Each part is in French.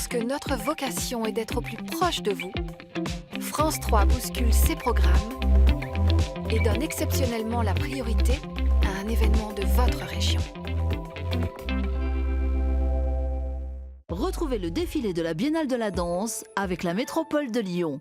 Parce que notre vocation est d'être au plus proche de vous, France 3 bouscule ses programmes et donne exceptionnellement la priorité à un événement de votre région. Retrouvez le défilé de la Biennale de la danse avec la métropole de Lyon.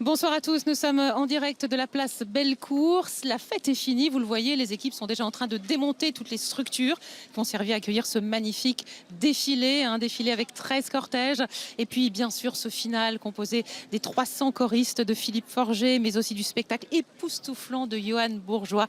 Bonsoir à tous, nous sommes en direct de la place Bellecour. La fête est finie, vous le voyez, les équipes sont déjà en train de démonter toutes les structures qui ont servi à accueillir ce magnifique défilé, un défilé avec 13 cortèges. Et puis bien sûr ce final composé des 300 choristes de Philippe Forget, mais aussi du spectacle époustouflant de Johan Bourgeois.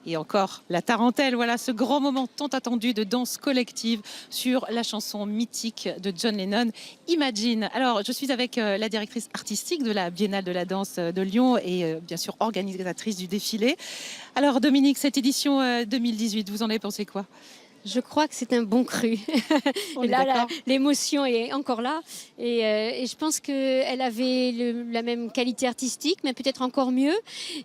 Et encore la tarentelle, voilà ce grand moment tant attendu de danse collective sur la chanson mythique de John Lennon, Imagine. Alors je suis avec la directrice artistique de la Biennale de la danse de Lyon et bien sûr organisatrice du défilé. Alors Dominique, cette édition 2018, vous en avez pensé quoi ? Je crois que c'est un bon cru. Et là, l'émotion est encore là. Et je pense qu'elle avait la même qualité artistique, mais peut-être encore mieux.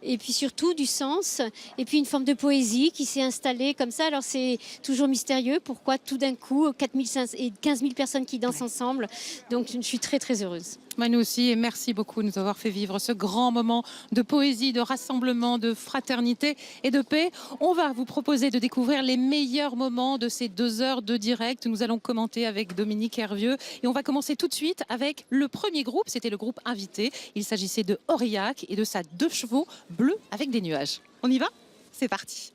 Et puis surtout du sens. Et puis une forme de poésie qui s'est installée comme ça. Alors c'est toujours mystérieux. Pourquoi tout d'un coup 4500 et 15 000 personnes qui dansent ensemble. Donc je suis très très heureuse. Nous aussi, et merci beaucoup de nous avoir fait vivre ce grand moment de poésie, de rassemblement, de fraternité et de paix. On va vous proposer de découvrir les meilleurs moments de ces 2 heures de direct. Nous allons commenter avec Dominique Hervieux et on va commencer tout de suite avec le premier groupe. C'était le groupe invité. Il s'agissait de Aurillac et de sa 2 chevaux bleus avec des nuages. On y va ? C'est parti.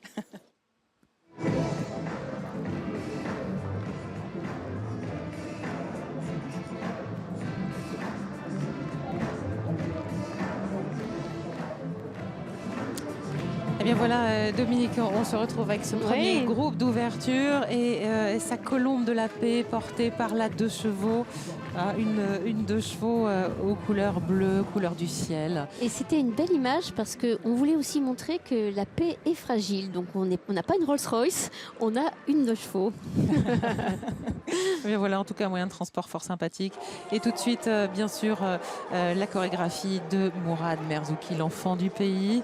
Eh bien voilà, Dominique, on se retrouve avec ce premier groupe d'ouverture et sa colombe de la paix portée par la 2 chevaux, une 2 chevaux aux couleurs bleues, couleur du ciel. Et c'était une belle image parce qu'on voulait aussi montrer que la paix est fragile. Donc on n'a pas une Rolls-Royce, on a une 2 chevaux. Eh bien voilà, en tout cas, un moyen de transport fort sympathique. Et tout de suite, bien sûr, la chorégraphie de Mourad Merzouki, l'enfant du pays.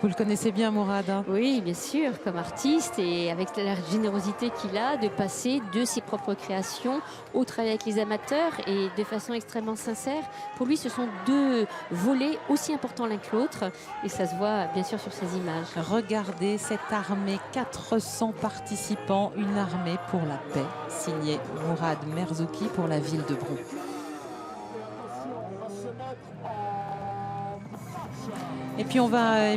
Vous le connaissez bien, Mourad, hein ? Oui, bien sûr, comme artiste et avec la générosité qu'il a de passer de ses propres créations au travail avec les amateurs et de façon extrêmement sincère. Pour lui, ce sont 2 volets aussi importants l'un que l'autre et ça se voit bien sûr sur ces images. Regardez cette armée, 400 participants, une armée pour la paix, signée Mourad Merzouki pour la ville de Brou. Et puis on va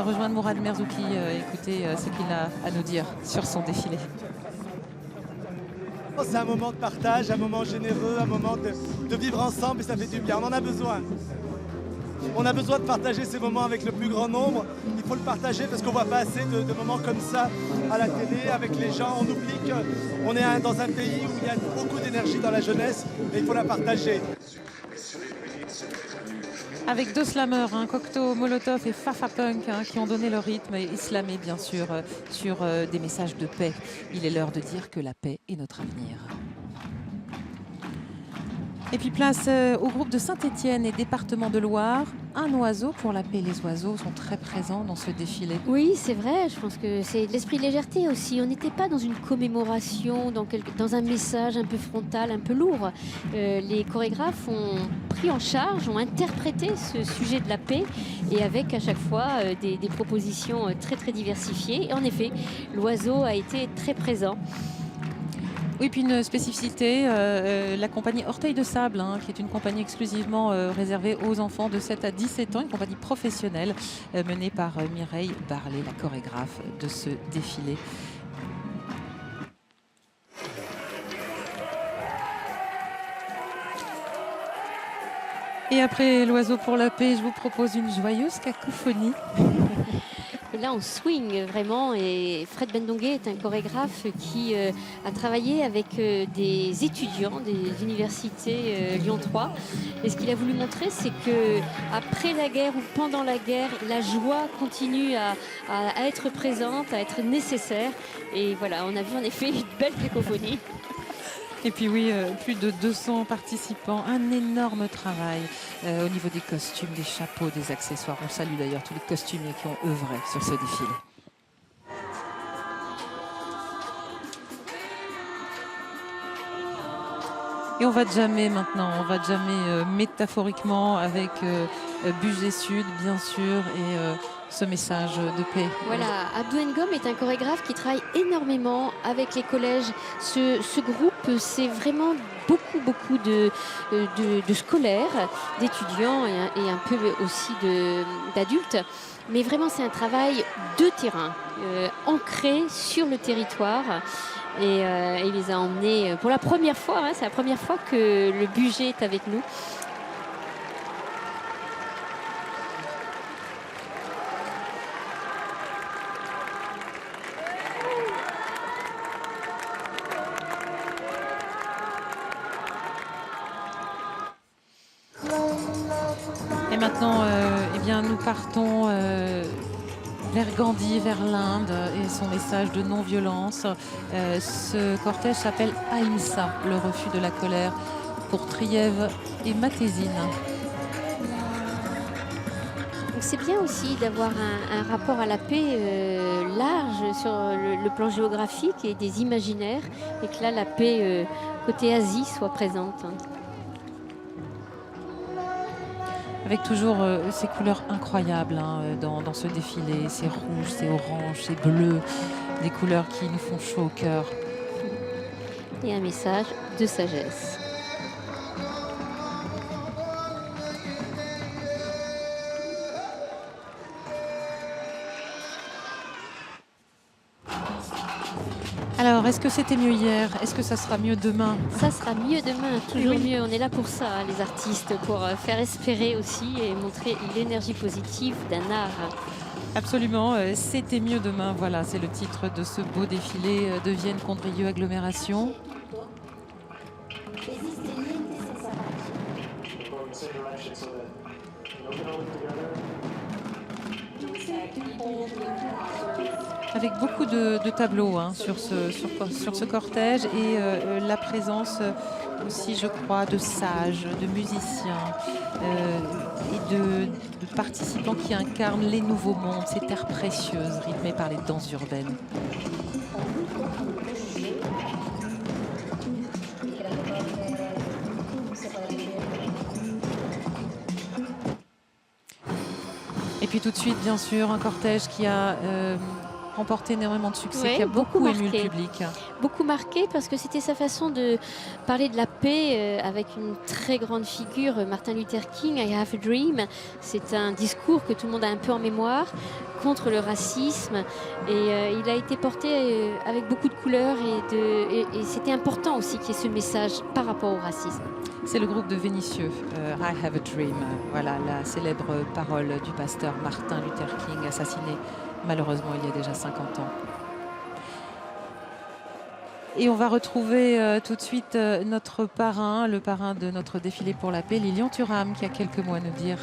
rejoindre Mourad Merzouki, écouter ce qu'il a à nous dire sur son défilé. C'est un moment de partage, un moment généreux, un moment de vivre ensemble et ça fait du bien. On en a besoin. On a besoin de partager ces moments avec le plus grand nombre. Il faut le partager parce qu'on ne voit pas assez de moments comme ça à la télé, avec les gens. On oublie qu'on est dans un pays où il y a beaucoup d'énergie dans la jeunesse et il faut la partager. Avec 2 slammers, Cocteau Molotov et Fafa Punk, qui ont donné le rythme et slamé bien sûr sur des messages de paix. Il est l'heure de dire que la paix est notre avenir. Et puis place au groupe de Saint-Étienne et département de Loire. Un oiseau pour la paix. Les oiseaux sont très présents dans ce défilé. Oui, c'est vrai. Je pense que c'est de l'esprit de légèreté aussi. On n'était pas dans une commémoration, dans un message un peu frontal, un peu lourd. Les chorégraphes ont pris en charge, ont interprété ce sujet de la paix et avec à chaque fois des propositions très très diversifiées. Et en effet, l'oiseau a été très présent. Oui, puis une spécificité, la compagnie Orteil de Sable, qui est une compagnie exclusivement réservée aux enfants de 7 à 17 ans, une compagnie professionnelle menée par Mireille Barlet, la chorégraphe de ce défilé. Et après l'oiseau pour la paix, je vous propose une joyeuse cacophonie. là, on swing vraiment. Et Fred Bendongué est un chorégraphe qui a travaillé avec des étudiants des universités Lyon 3. Et ce qu'il a voulu montrer, c'est que après la guerre ou pendant la guerre, la joie continue à être présente, à être nécessaire. Et voilà, on a vu en effet une belle cacophonie. Et puis oui, plus de 200 participants, un énorme travail au niveau des costumes, des chapeaux, des accessoires. On salue d'ailleurs tous les costumiers qui ont œuvré sur ce défilé. Et on va jammer maintenant, on va jammer métaphoriquement avec Bugey Sud, bien sûr, et ce message de paix. Voilà, Abdou Ngom est un chorégraphe qui travaille énormément avec les collèges. Ce groupe, c'est vraiment beaucoup de scolaires, d'étudiants et un peu aussi d'adultes. Mais vraiment, c'est un travail de terrain, ancré sur le territoire. Et il les a emmenés pour la première fois, hein, c'est la première fois que le Bugey est avec nous. Et maintenant, eh bien, nous partons vers Gandhi, vers l'Inde et son message de non-violence. Ce cortège s'appelle Ahimsa, le refus de la colère, pour Trièves et Matésine. C'est bien aussi d'avoir un rapport à la paix large sur le plan géographique et des imaginaires, et que là, la paix côté Asie soit présente. Avec toujours ces couleurs incroyables dans ce défilé, ces rouges, ces oranges, ces bleus, des couleurs qui nous font chaud au cœur. Et un message de sagesse. Alors, est-ce que c'était mieux hier? Est-ce que ça sera mieux demain? Ça sera mieux demain, toujours mieux. On est là pour ça, les artistes, pour faire espérer aussi et montrer l'énergie positive d'un art. Absolument, c'était mieux demain. Voilà, c'est le titre de ce beau défilé de Vienne Condrieu Agglomération. Avec beaucoup de tableaux sur ce cortège et la présence aussi, je crois, de sages, de musiciens et de participants qui incarnent les nouveaux mondes, ces terres précieuses rythmées par les danses urbaines. Et puis tout de suite, bien sûr, un cortège qui a remporté énormément de succès, qui a beaucoup ému le public. Beaucoup marqué parce que c'était sa façon de parler de la paix avec une très grande figure, Martin Luther King, I Have a Dream. C'est un discours que tout le monde a un peu en mémoire contre le racisme et il a été porté avec beaucoup de couleurs et c'était important aussi qu'il y ait ce message par rapport au racisme. C'est le groupe de Vénissieux, I Have a Dream. Voilà la célèbre parole du pasteur Martin Luther King, assassiné malheureusement il y a déjà 50 ans. Et on va retrouver tout de suite notre parrain, le parrain de notre défilé pour la paix, Lilian Thuram, qui a quelques mots à nous dire.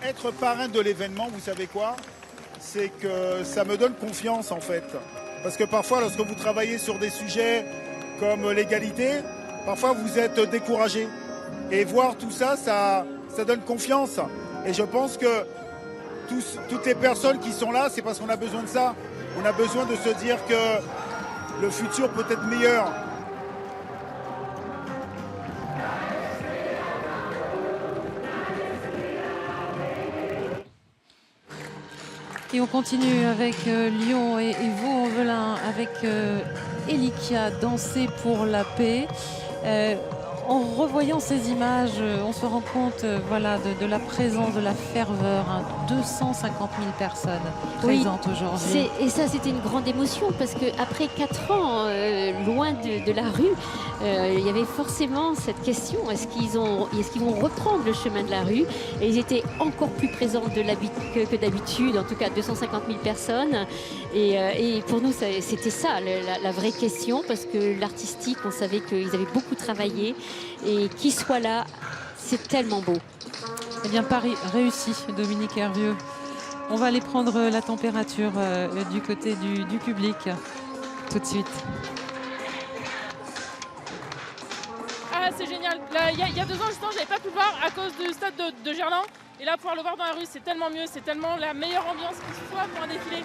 Être parrain de l'événement, vous savez quoi? C'est que ça me donne confiance en fait. Parce que parfois, lorsque vous travaillez sur des sujets comme l'égalité, parfois vous êtes découragé. Et voir tout ça, ça donne confiance. Et je pense que toutes les personnes qui sont là, c'est parce qu'on a besoin de ça. On a besoin de se dire que le futur peut être meilleur. Et on continue avec Lyon et Vaux-en-Velin avec Elikia, Danser pour la paix. En revoyant ces images, on se rend compte voilà, de la présence, de la ferveur. 250 000 personnes présentes aujourd'hui. Et ça, c'était une grande émotion parce qu'après 4 ans, loin de la rue, il y avait forcément cette question, est-ce qu'ils vont reprendre le chemin de la rue? Et ils étaient encore plus présents que d'habitude, en tout cas 250 000 personnes. Et pour nous, c'était ça la vraie question, parce que l'artistique, on savait qu'ils avaient beaucoup travaillé. Et qu'ils soient là, c'est tellement beau. Eh bien, Paris réussi, Dominique Hervieux. On va aller prendre la température du côté du public tout de suite. Ah, c'est génial. Il y a 2 ans, justement, j'avais pas pu le voir à cause du stade de Gerland. Et là, pouvoir le voir dans la rue, c'est tellement mieux. C'est tellement la meilleure ambiance qui soit pour un défilé.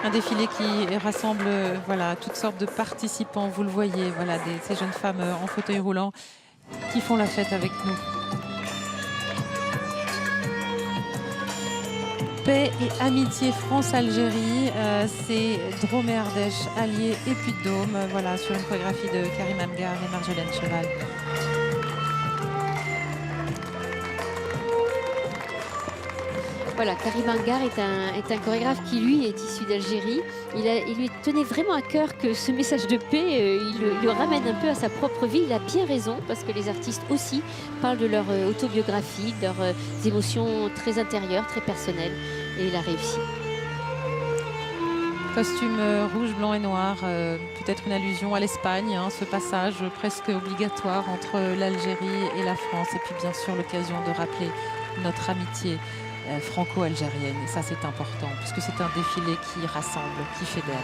Un défilé qui rassemble voilà, toutes sortes de participants, vous le voyez, voilà, ces jeunes femmes en fauteuil roulant qui font la fête avec nous. Paix et amitié France-Algérie, c'est Drôme et Ardèche, Allier et Puy-de-Dôme, voilà, sur une chorégraphie de Karim Amghar et Marjolaine Cheval. Voilà, Karim Amghar est un chorégraphe qui, lui, est issu d'Algérie. Il lui tenait vraiment à cœur que ce message de paix, il le ramène un peu à sa propre vie. Il a bien raison, parce que les artistes aussi parlent de leur autobiographie, de leurs émotions très intérieures, très personnelles. Et il a réussi. Costume rouge, blanc et noir, peut-être une allusion à l'Espagne, hein, ce passage presque obligatoire entre l'Algérie et la France. Et puis bien sûr l'occasion de rappeler notre amitié franco-algérienne. Et ça, c'est important, puisque c'est un défilé qui rassemble, qui fédère.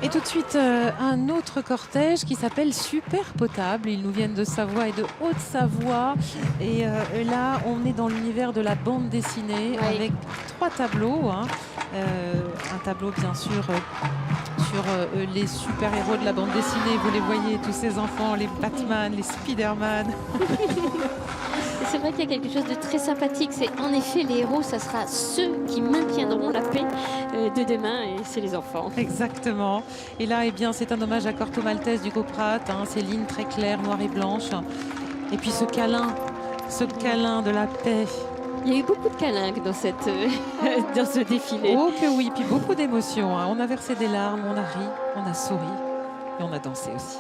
Et tout de suite, un autre cortège qui s'appelle Super Potable. Ils nous viennent de Savoie et de Haute-Savoie. Et là, on est dans l'univers de la bande dessinée avec 3 tableaux. Hein. Un tableau, bien sûr, sur les super-héros de la bande dessinée. Vous les voyez, tous ces enfants, les Batman, les Spider-Man. C'est vrai qu'il y a quelque chose de très sympathique. C'est en effet les héros, ça sera ceux qui maintiendront la paix de demain, et c'est les enfants. Exactement. Et là, eh bien, c'est un hommage à Corto Maltese du Prat. Hein, ces lignes très claires, noires et blanches. Et puis ce câlin de la paix. Il y a eu beaucoup de câlins dans ce défilé. Oh que oui, puis beaucoup d'émotions. Hein. On a versé des larmes, on a ri, on a souri et on a dansé aussi.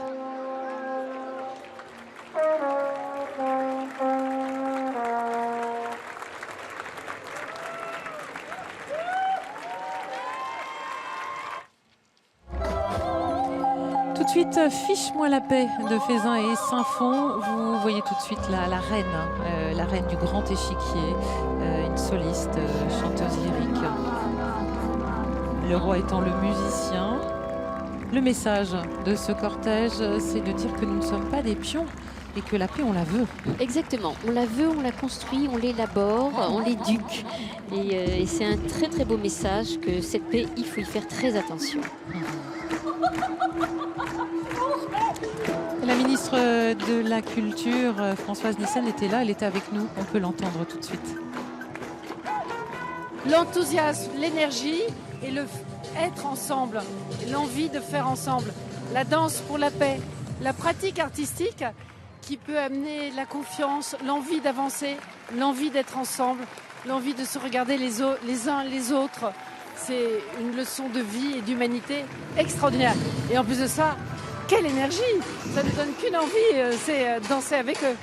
Tout de suite, Fiche-moi la paix de Faisin et Saint-Fond. Vous voyez tout de suite la reine du grand échiquier, une soliste, chanteuse lyrique. Le roi étant le musicien. Le message de ce cortège, c'est de dire que nous ne sommes pas des pions et que la paix, on la veut. Exactement, on la veut, on la construit, on l'élabore, on l'éduque. Et c'est un très très beau message que cette paix, il faut y faire très attention. La ministre de la Culture, Françoise Nyssen, était là, elle était avec nous. On peut l'entendre tout de suite. L'enthousiasme, l'énergie et le être ensemble, l'envie de faire ensemble. La danse pour la paix, la pratique artistique qui peut amener la confiance, l'envie d'avancer, l'envie d'être ensemble, l'envie de se regarder les uns les autres. C'est une leçon de vie et d'humanité extraordinaire. Et en plus de ça, quelle énergie! Ça ne donne qu'une envie, c'est danser avec eux.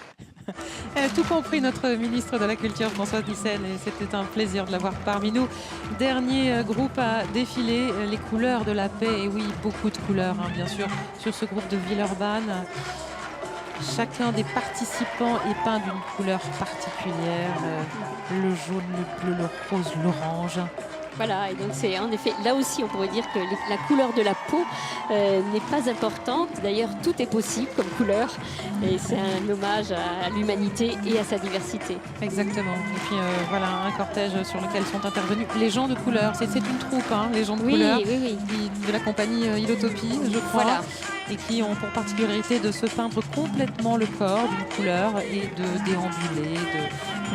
Tout compris, notre ministre de la Culture, Françoise Nyssen, et c'était un plaisir de l'avoir parmi nous. Dernier groupe à défiler, les couleurs de la paix, et oui, beaucoup de couleurs, hein, bien sûr, sur ce groupe de Villeurbanne. Chacun des participants est peint d'une couleur particulière, le jaune, le bleu, le rose, l'orange. Voilà, et donc c'est en effet, là aussi on pourrait dire que la couleur de la peau n'est pas importante. D'ailleurs, tout est possible comme couleur et c'est un hommage à l'humanité et à sa diversité. Exactement. Et puis voilà, un cortège sur lequel sont intervenus les gens de couleur. C'est une troupe, hein, les gens de couleur, de la compagnie Ilotopie, je crois. Voilà. Et qui ont pour particularité de se peindre complètement le corps d'une couleur et de déambuler,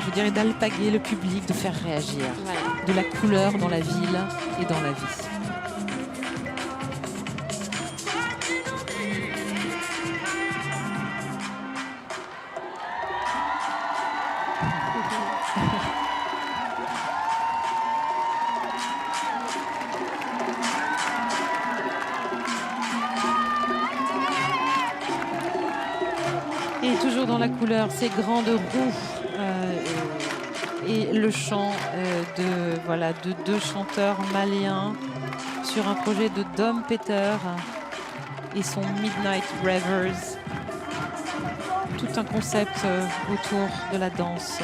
je dirais d'alpaguer le public, de faire réagir. Voilà. De la couleur dans la ville et dans la vie. Et toujours dans la couleur, ces grandes roues et le chant de deux chanteurs maliens sur un projet de Dom Peter et son Midnight Ravers. Tout un concept autour de la danse.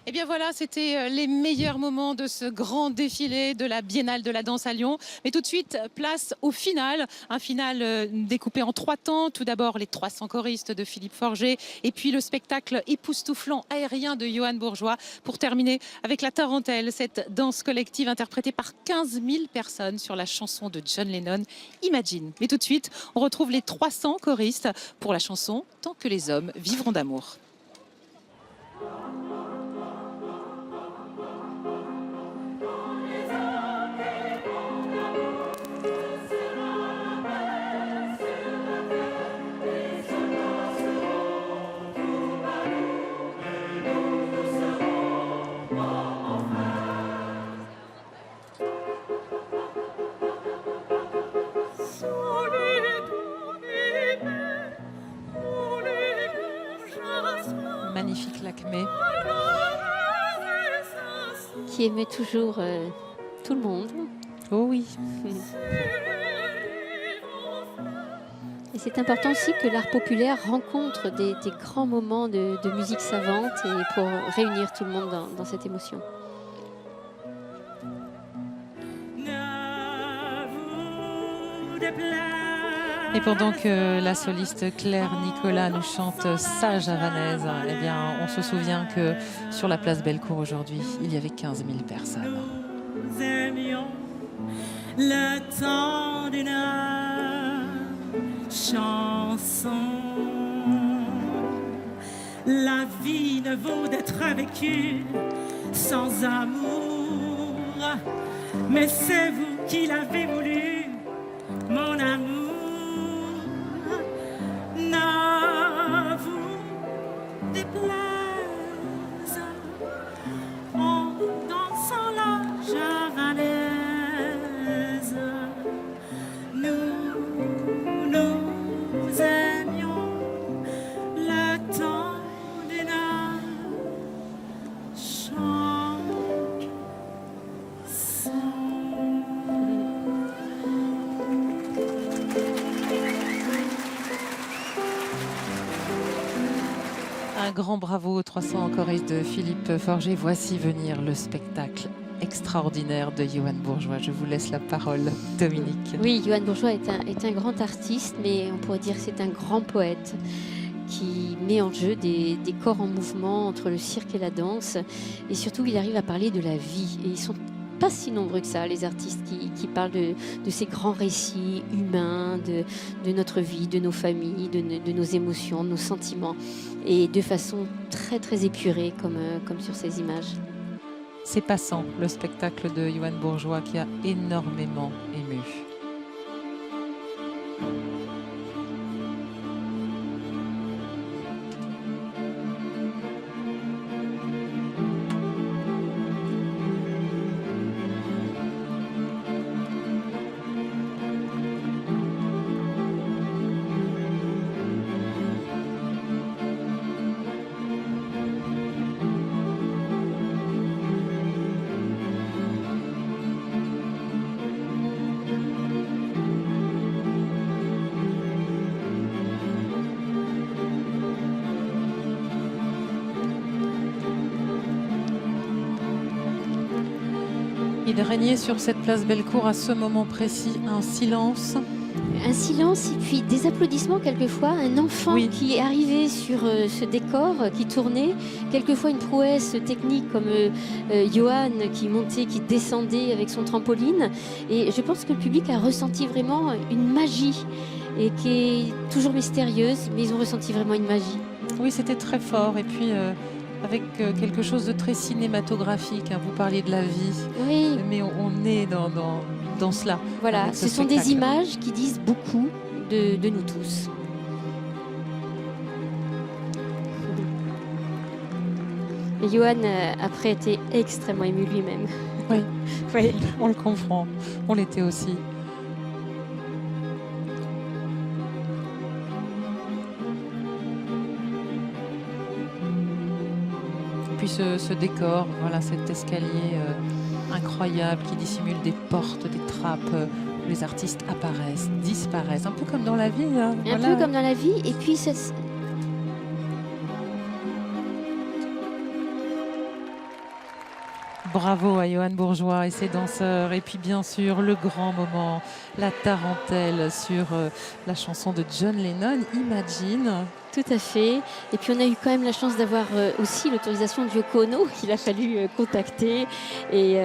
Et bien voilà, c'était les meilleurs moments de ce grand défilé de la Biennale de la danse à Lyon. Mais tout de suite, place au final. Un final découpé en 3 temps. Tout d'abord, les 300 choristes de Philippe Forget. Et puis le spectacle époustouflant aérien de Johan Bourgeois. Pour terminer avec la Tarentelle, cette danse collective interprétée par 15 000 personnes sur la chanson de John Lennon, Imagine. Mais tout de suite, on retrouve les 300 choristes pour la chanson Tant que les hommes vivront d'amour. Magnifique Lakmé. Qui aimait toujours tout le monde. Oh oui. Et c'est important aussi que l'art populaire rencontre des grands moments de musique savante et pour réunir tout le monde dans cette émotion. Et pendant que la soliste Claire Nicolas nous chante Sa javanaise, eh bien, on se souvient que sur la place Bellecour aujourd'hui, il y avait 15 000 personnes. Nous aimions le temps d'une chanson. La vie ne vaut d'être vécue sans amour, mais c'est vous qui l'avez voulu, mon amour. Ne vous déplaise en dansant la javanaise. Nous aimions le temps d'une chanson. Un grand bravo aux 300 choristes de Philippe Forget. Voici venir le spectacle extraordinaire de Johan Bourgeois. Je vous laisse la parole, Dominique. Oui, Johan Bourgeois est un grand artiste, mais on pourrait dire que c'est un grand poète qui met en jeu des corps en mouvement entre le cirque et la danse. Et surtout, il arrive à parler de la vie. Et ils sont pas si nombreux que ça, les artistes qui parlent de ces grands récits humains, de notre vie, de nos familles, de nos émotions, de nos sentiments, et de façon très très épurée comme sur ces images. C'est Passant, le spectacle de Johan Bourgeois qui a énormément ému. Il régnait sur cette place Bellecour à ce moment précis un silence. Un silence et puis des applaudissements quelquefois. Un enfant qui est arrivé sur ce décor, qui tournait. Quelquefois une prouesse technique comme Johan qui montait, qui descendait avec son trampoline. Et je pense que le public a ressenti vraiment une magie et qui est toujours mystérieuse, mais ils ont ressenti vraiment une magie. Oui, c'était très fort. Et puis avec quelque chose de très cinématographique. Vous parliez de la vie. Oui. Mais on est dans cela. Voilà, ce sont des images qui disent beaucoup de nous tous. Et Johan, après, était extrêmement ému lui-même. Oui, oui, on le comprend. On l'était aussi. Puis ce décor, voilà, cet escalier incroyable qui dissimule des portes, des trappes, où les artistes apparaissent, disparaissent, un peu comme dans la vie. Hein, un peu comme dans la vie, et puis Bravo à Johan Bourgeois et ses danseurs. Et puis bien sûr, le grand moment, la tarentelle sur la chanson de John Lennon, Imagine. Tout à fait. Et puis on a eu quand même la chance d'avoir aussi l'autorisation de Yoko Ono qu'il a fallu contacter. Et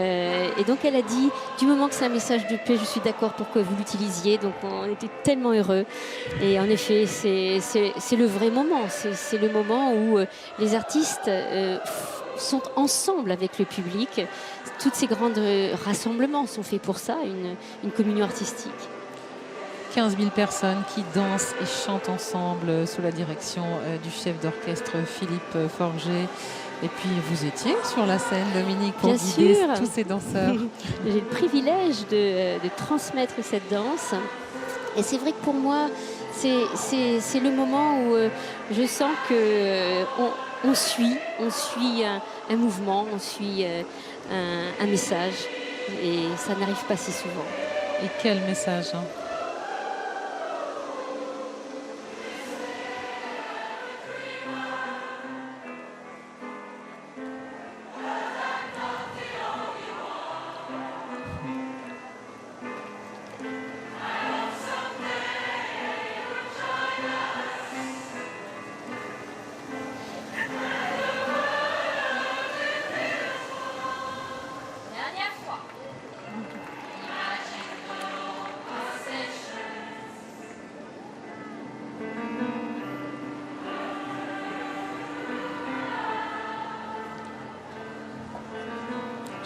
donc elle a dit, du moment que c'est un message de paix, je suis d'accord pour que vous l'utilisiez. Donc on était tellement heureux. Et en effet, c'est le vrai moment. C'est le moment où les artistes sont ensemble avec le public. Tous ces grands rassemblements sont faits pour ça, une communion artistique. 15 000 personnes qui dansent et chantent ensemble sous la direction du chef d'orchestre Philippe Forget. Et puis vous étiez sur la scène, Dominique, pour guider tous ces danseurs. J'ai le privilège de transmettre cette danse. Et c'est vrai que pour moi, c'est le moment où je sens qu'on suit un mouvement, on suit un message. Et ça n'arrive pas si souvent. Et quel message, hein.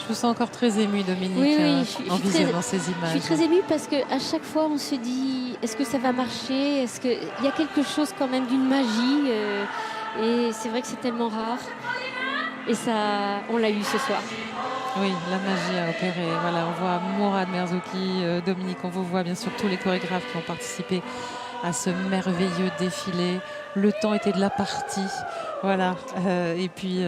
Je vous sens encore très émue, Dominique, en visionnant ces images. Je suis très émue parce qu'à chaque fois, on se dit, est-ce que ça va marcher? Est-ce qu'il y a quelque chose quand même d'une magie et c'est vrai que c'est tellement rare. Et ça, on l'a eu ce soir. Oui, la magie a opéré. Voilà, on voit Mourad Merzouki, Dominique, on vous voit bien sûr tous les chorégraphes qui ont participé à ce merveilleux défilé. Le temps était de la partie. Voilà. Et puis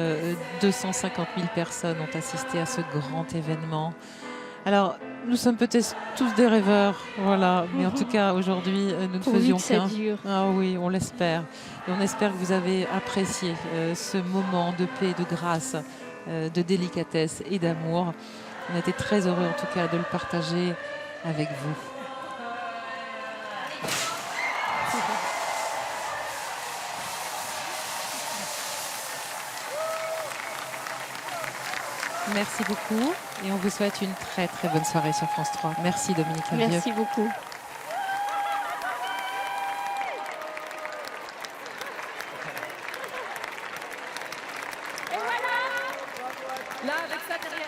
250 000 personnes ont assisté à ce grand événement. Alors, nous sommes peut-être tous des rêveurs, voilà. Mais en tout cas, aujourd'hui, nous ne faisions qu'un. Ah oui, on l'espère. Et on espère que vous avez apprécié ce moment de paix, de grâce, de délicatesse et d'amour. On a été très heureux, en tout cas, de le partager avec vous. Merci beaucoup et on vous souhaite une très très bonne soirée sur France 3. Merci Dominique Hervieux. Merci beaucoup. Et voilà. Là avec ça derrière.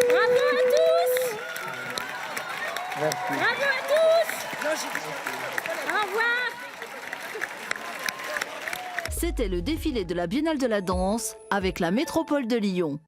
Bravo à tous. Merci. Bravo à tous. Au revoir. C'était le défilé de la Biennale de la danse avec la Métropole de Lyon.